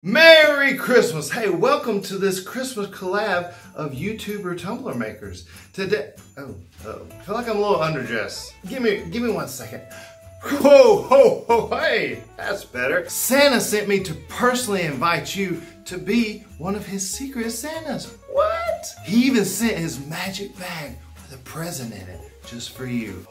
Merry Christmas! Hey, welcome to this Christmas collab of YouTuber Tumbler makers. Today, I feel like I'm a little underdressed. Give me 1 second. Whoa, ho, ho, hey, that's better. Santa sent me to personally invite you to be one of his secret Santas. What? He even sent his magic bag with a present in it, just for you.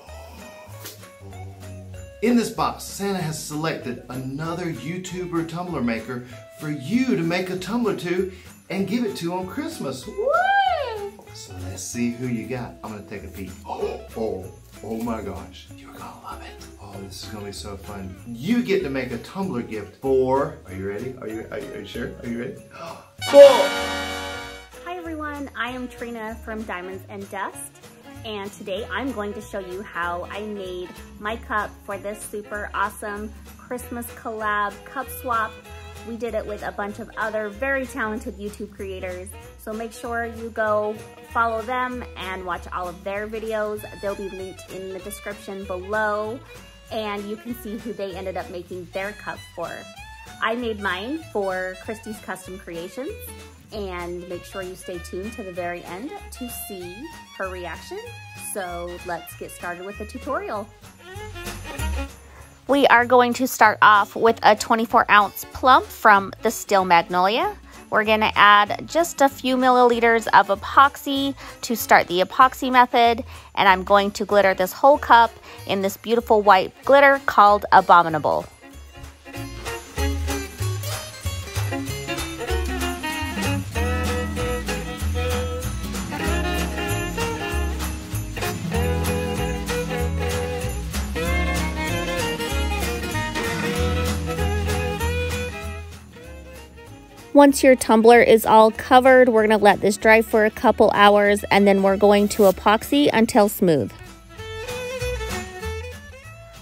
In this box, Santa has selected another YouTuber tumbler maker for you to make a tumbler to and give it to on Christmas. What? So let's see who you got. I'm gonna take a peek. Oh my gosh. You're gonna love it. Oh, this is gonna be so fun. You get to make a tumbler gift for, are you ready? Are you sure? Are you ready? 4. Hi everyone, I am Trina from Diamonds and Dust. And today I'm going to show you how I made my cup for this super awesome Christmas collab cup swap. We did it with a bunch of other very talented YouTube creators. So make sure you go follow them and watch all of their videos. They'll be linked in the description below and you can see who they ended up making their cup for. I made mine for Kristi's Custom Creations. And make sure you stay tuned to the very end to see her reaction. So let's get started with the tutorial. We are going to start off with a 24-ounce plump from the Still Magnolia. We're going to add just a few milliliters of epoxy to start the epoxy method. And I'm going to glitter this whole cup in this beautiful white glitter called Abominable. Once your tumbler is all covered, we're going to let this dry for a couple hours and then we're going to epoxy until smooth.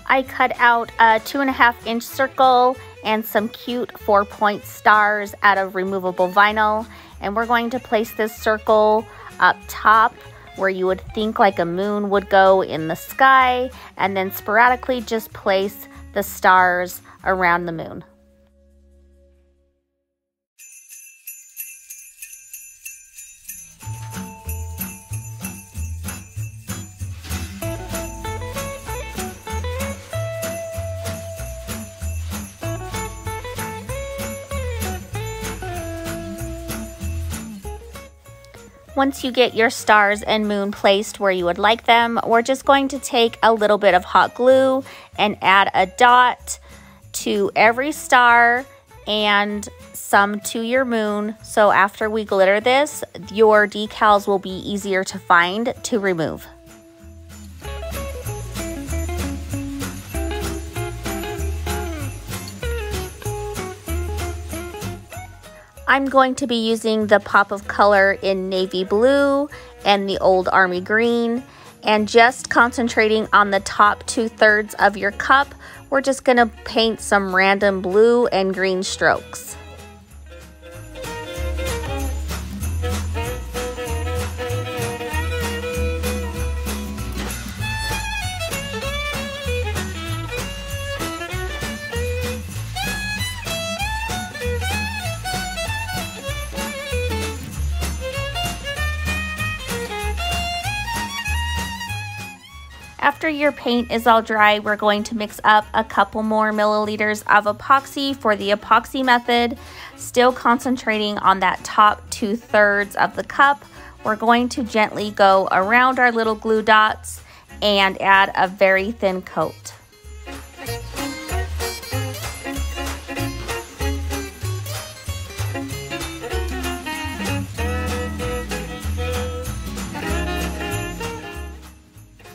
I cut out a 2.5-inch circle and some cute 4-point stars out of removable vinyl. And we're going to place this circle up top where you would think like a moon would go in the sky, and then sporadically just place the stars around the moon. Once you get your stars and moon placed where you would like them, we're just going to take a little bit of hot glue and add a dot to every star and some to your moon. So after we glitter this, your decals will be easier to find to remove. I'm going to be using the pop of color in navy blue and the old army green, and just concentrating on the top 2/3 of your cup, we're just going to paint some random blue and green strokes. After your paint is all dry, we're going to mix up a couple more milliliters of epoxy for the epoxy method. Still concentrating on that top 2/3 of the cup, we're going to gently go around our little glue dots and add a very thin coat.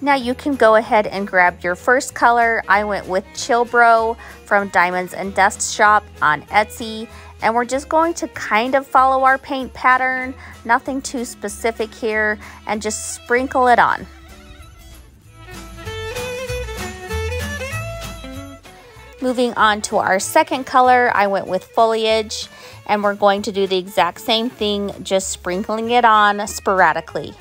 Now you can go ahead and grab your first color. I went with Chill Bro from Diamonds and Dust Shop on Etsy. And we're just going to kind of follow our paint pattern, nothing too specific here, and just sprinkle it on. Moving on to our second color, I went with Foliage. And we're going to do the exact same thing, just sprinkling it on sporadically.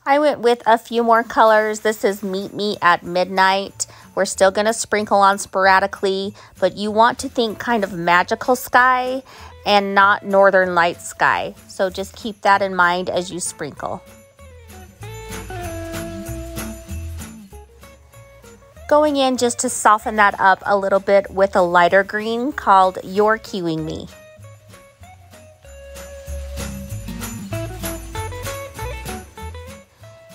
I went with a few more colors. This is Meet Me at Midnight. We're still going to sprinkle on sporadically, but you want to think kind of magical sky and not northern light sky. So just keep that in mind as you sprinkle. Going in just to soften that up a little bit with a lighter green called You're Cueing Me.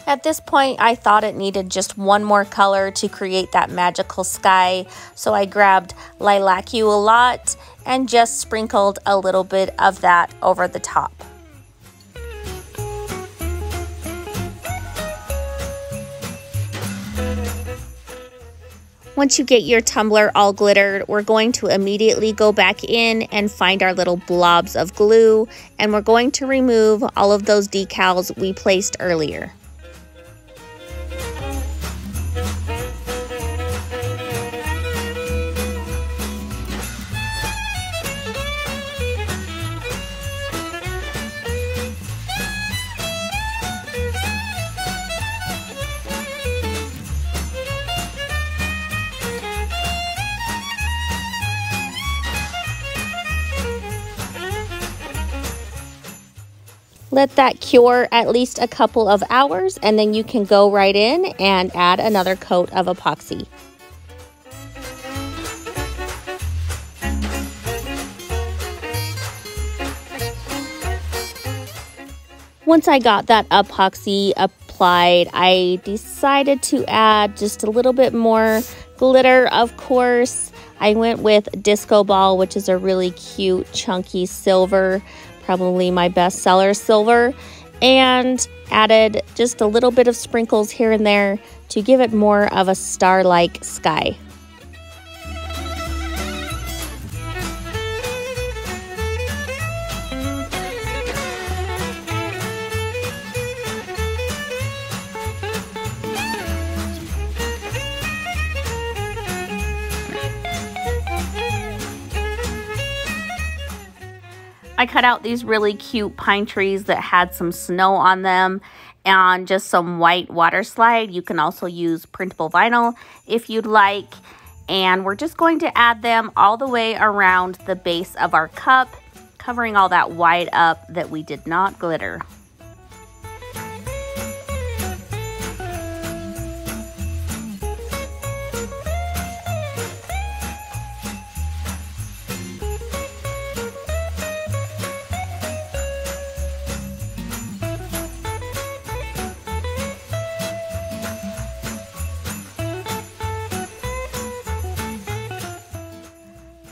At this point, I thought it needed just one more color to create that magical sky, so I grabbed Lilac You a Lot and just sprinkled a little bit of that over the top. Once you get your tumbler all glittered, we're going to immediately go back in and find our little blobs of glue, and we're going to remove all of those decals we placed earlier. Let that cure at least a couple of hours, and then you can go right in and add another coat of epoxy. Once I got that epoxy applied, I decided to add just a little bit more glitter, of course. I went with Disco Ball, which is a really cute, chunky silver, probably my best seller silver, and added just a little bit of sprinkles here and there to give it more of a star-like sky. I cut out these really cute pine trees that had some snow on them and just some white water slide. You can also use printable vinyl if you'd like. And we're just going to add them all the way around the base of our cup, covering all that white up that we did not glitter.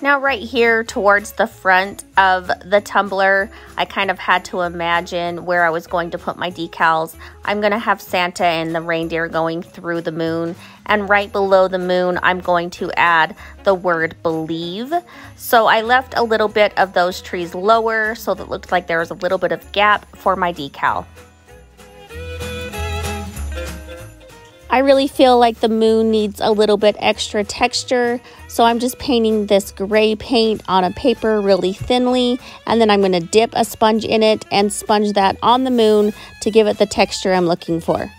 Now right here towards the front of the tumbler, I kind of had to imagine where I was going to put my decals. I'm going to have Santa and the reindeer going through the moon, and right below the moon I'm going to add the word believe. So I left a little bit of those trees lower so that it looked like there was a little bit of gap for my decal. I really feel like the moon needs a little bit extra texture, so I'm just painting this gray paint on a paper really thinly, and then I'm going to dip a sponge in it and sponge that on the moon to give it the texture I'm looking for.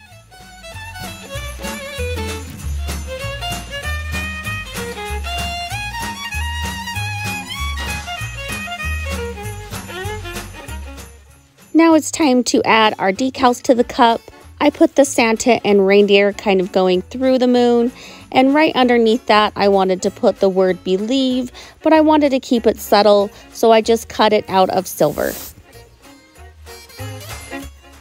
Now it's time to add our decals to the cup. I put the Santa and reindeer kind of going through the moon, and right underneath that I wanted to put the word believe, but I wanted to keep it subtle, so I just cut it out of silver.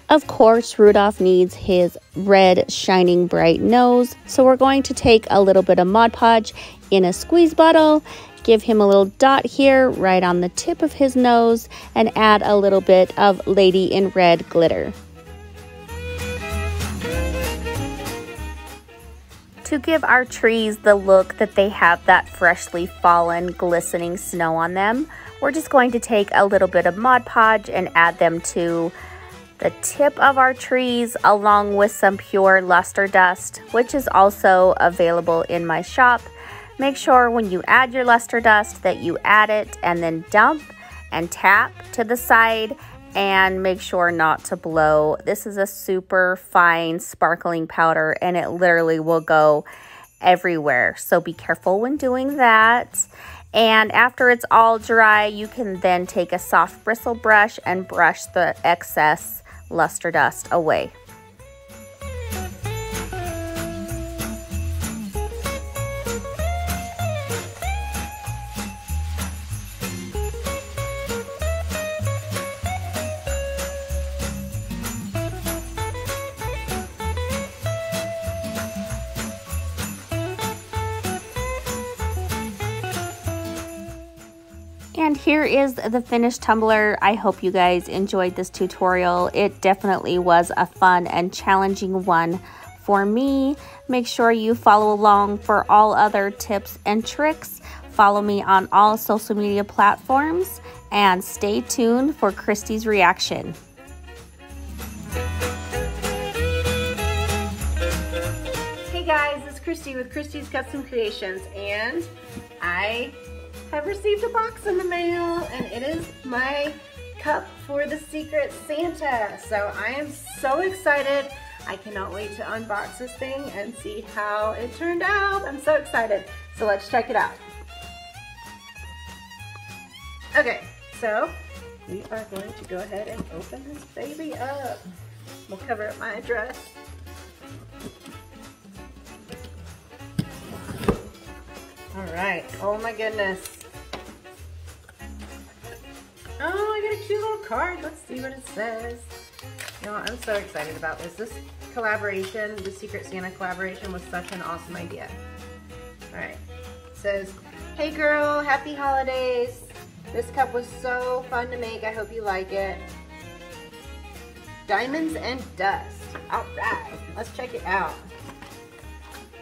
Of course, Rudolph needs his red shining bright nose, so we're going to take a little bit of Mod Podge in a squeeze bottle, give him a little dot here right on the tip of his nose, and add a little bit of Lady in Red glitter. To give our trees the look that they have that freshly fallen glistening snow on them, we're just going to take a little bit of Mod Podge and add them to the tip of our trees along with some pure luster dust, which is also available in my shop. Make sure when you add your luster dust that you add it and then dump and tap to the side and make sure not to blow. This is a super fine sparkling powder and it literally will go everywhere. So be careful when doing that. And after it's all dry, you can then take a soft bristle brush and brush the excess luster dust away. And here is the finished tumbler. I hope you guys enjoyed this tutorial. It definitely was a fun and challenging one for me. Make sure you follow along for all other tips and tricks. Follow me on all social media platforms and stay tuned for Kristi's reaction. Hey guys, it's Kristi with Kristi's Custom Creations, and I have received a box in the mail, and it is my cup for the Secret Santa. So I am so excited. I cannot wait to unbox this thing and see how it turned out. I'm so excited. So let's check it out. Okay, so we are going to go ahead and open this baby up. We'll cover up my address. All right, oh my goodness. Oh, I got a cute little card. Let's see what it says. You know, I'm so excited about this. This collaboration, the Secret Santa collaboration, was such an awesome idea. All right, it says, hey girl, happy holidays. This cup was so fun to make. I hope you like it. Diamonds and dust. All right, let's check it out.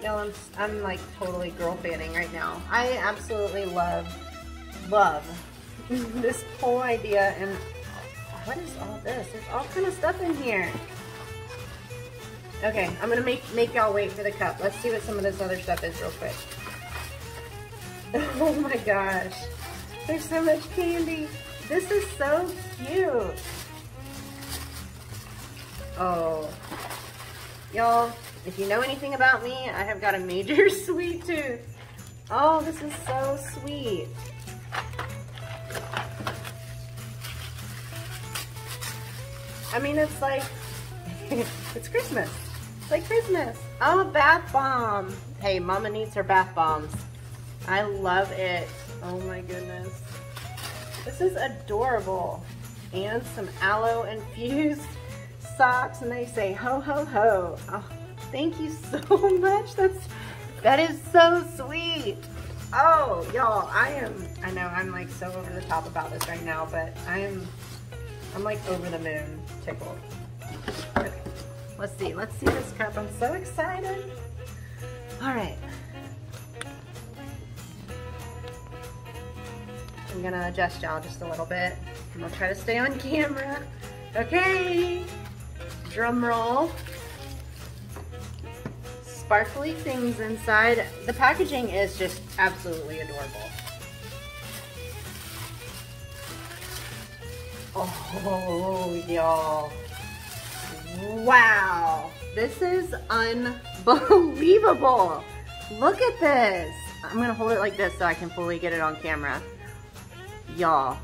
Y'all, I'm like totally girl fanning right now. I absolutely love this whole idea. And what is all this? There's all kind of stuff in here. Okay, I'm gonna make y'all wait for the cup. Let's see what some of this other stuff is real quick. Oh my gosh, there's so much candy. This is so cute. Oh, y'all, if you know anything about me, I have got a major sweet tooth. Oh, this is so sweet. I mean, it's like, it's Christmas. It's like Christmas. Oh, bath bomb. Hey, Mama needs her bath bombs. I love it. Oh my goodness. This is adorable. And some aloe infused socks, and they say ho ho ho. Oh, thank you so much. That is so sweet. Oh, y'all, I know I'm like so over the top about this right now, but I'm like over the moon tickled. Okay, let's see this cup. I'm so excited. All right. I'm gonna adjust y'all just a little bit. I'm gonna try to stay on camera. Okay, drum roll. Sparkly things inside. The packaging is just absolutely adorable. Oh, y'all. Wow. This is unbelievable. Look at this. I'm gonna hold it like this so I can fully get it on camera. Y'all,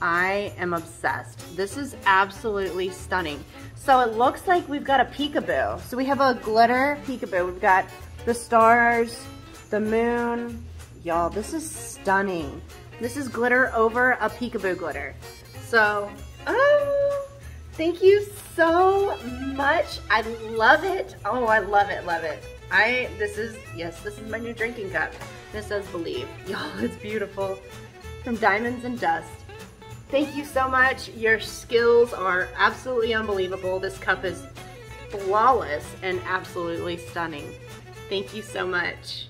I am obsessed. This is absolutely stunning. So it looks like we've got a peekaboo. So we have a glitter peekaboo. We've got the stars, the moon. Y'all, this is stunning. This is glitter over a peekaboo glitter. So, oh, thank you so much. I love it. Oh, I love it, love it. This is my new drinking cup. This says believe. Y'all, it's beautiful. From Diamonds and Dust. Thank you so much. Your skills are absolutely unbelievable. This cup is flawless and absolutely stunning. Thank you so much.